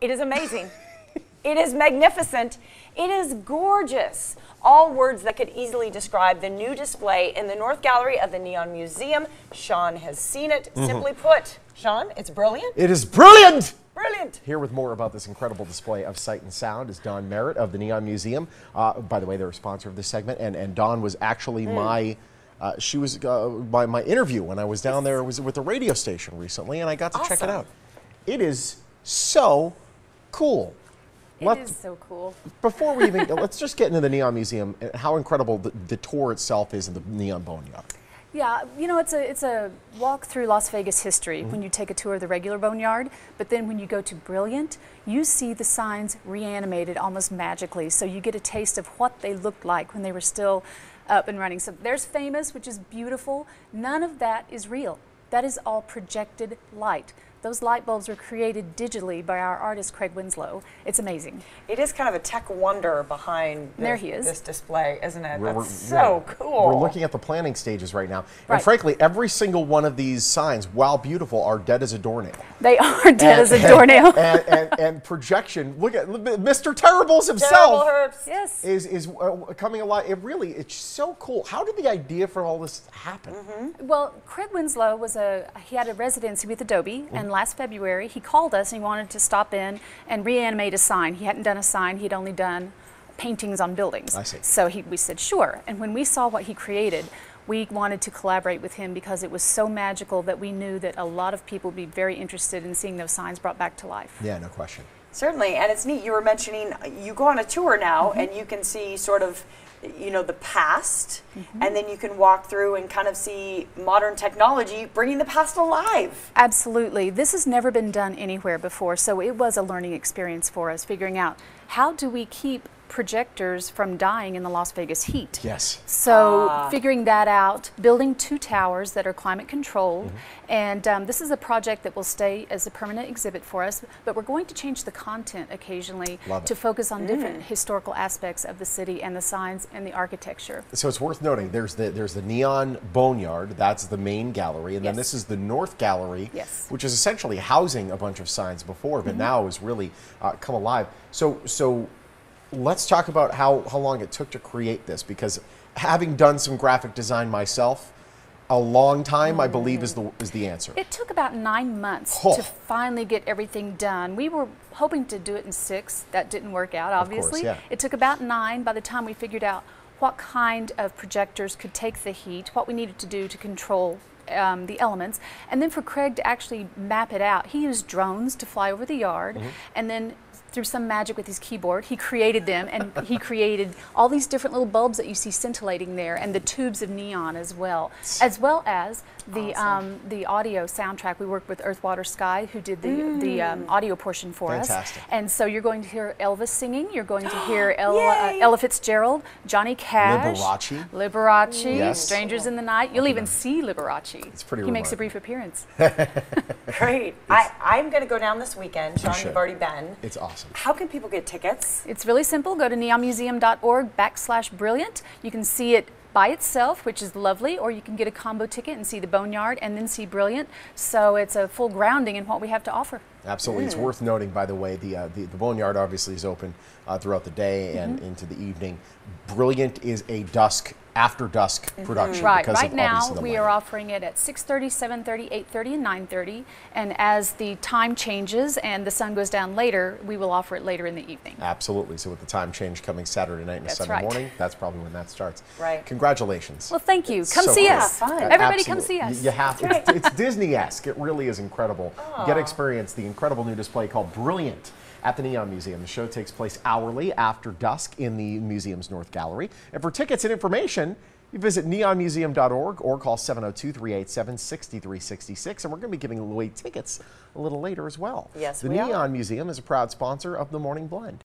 It is amazing. It is magnificent. It is gorgeous. All words that could easily describe the new display in the North Gallery of the Neon Museum. Sean has seen it. Simply put, Sean, it's brilliant. It is brilliant! Brilliant. Here with more about this incredible display of sight and sound is Dawn Merritt of the Neon Museum. By the way, they're a sponsor of this segment, and Dawn was actually my interview when I was down there. It was with the radio station recently, and I got to check it out. It is so cool. It is so cool. Before we even let's just get into the Neon Museum and how incredible the tour itself is in the Neon Boneyard. Yeah, you know, it's a walk through Las Vegas history when you take a tour of the regular Boneyard, but then when you go to Brilliant, you see the signs reanimated almost magically, so you get a taste of what they looked like when they were still up and running. So there's Famous, which is beautiful. None of that is real. That is all projected light. Those light bulbs were created digitally by our artist, Craig Winslow. It's amazing. It is kind of a tech wonder behind there he is. This display, isn't it? That's so cool. We're looking at the planning stages right now. And frankly, every single one of these signs, while beautiful, are dead as a doornail. They are dead as a doornail. And projection, look at Mr. Terribles himself is coming alive. It's so cool. How did the idea for all this happen? Well, Craig Winslow he had a residency with Adobe, and last February he called us and he wanted to stop in and reanimate a sign. He hadn't done a sign, he'd only done paintings on buildings. I see. So we said sure, and when we saw what he created, we wanted to collaborate with him because it was so magical that we knew that a lot of people would be very interested in seeing those signs brought back to life. Yeah, no question. Certainly, and it's neat. You were mentioning you go on a tour now and you can see sort of, you know, the past, and then you can walk through and kind of see modern technology bringing the past alive. Absolutely. This has never been done anywhere before, so it was a learning experience for us, figuring out how do we keep projectors from dying in the Las Vegas heat. Yes. So figuring that out, building 2 towers that are climate controlled, and this is a project that will stay as a permanent exhibit for us, but we're going to change the content occasionally to focus on different historical aspects of the city and the signs and the architecture. So it's worth noting there's the Neon Boneyard, that's the main gallery, and then this is the North Gallery, which is essentially housing a bunch of signs before, but now has really come alive. So let's talk about how long it took to create this, because having done some graphic design myself, a long time, I believe, is the answer. It took about 9 months to finally get everything done. We were hoping to do it in 6. That didn't work out, obviously. Of course, It took about 9 by the time we figured out what kind of projectors could take the heat, what we needed to do to control the elements, and then for Craig to actually map it out. He used drones to fly over the yard, and then through some magic with his keyboard, he created them, and he created all these different little bulbs that you see scintillating there, and the tubes of neon as well as the audio soundtrack. We worked with Earth, Water, Sky, who did the audio portion for us. And so you're going to hear Elvis singing, you're going to hear Ella Fitzgerald, Johnny Cash, Liberace, Strangers in the Night. You'll even see Liberace. It's pretty He makes a brief appearance. Great. I'm going to go down this weekend. Sean, you've already been. It's awesome. How can people get tickets? It's really simple. Go to neonmuseum.org/brilliant. You can see it by itself, which is lovely, or you can get a combo ticket and see the Boneyard and then see Brilliant. So it's a full grounding in what we have to offer. Absolutely. It's worth noting, by the way, the Boneyard obviously is open throughout the day and into the evening. Brilliant is a after dusk production. Right now we are offering it at 6:30, 7:30, 8:30, and 9:30. And as the time changes and the sun goes down later, we will offer it later in the evening. Absolutely. So with the time change coming Saturday night and Sunday morning, that's probably when that starts. Right. Congratulations. Well, thank you. Come see us. Everybody come see us. You have to. It's Disney-esque. It really is incredible. Get to experience the incredible new display called Brilliant at the Neon Museum. The show takes place hourly after dusk in the museum's North Gallery. And for tickets and information, you visit neonmuseum.org or call 702-387-6366. And we're going to be giving away tickets a little later as well. Yes, the Neon Museum is a proud sponsor of the Morning Blend.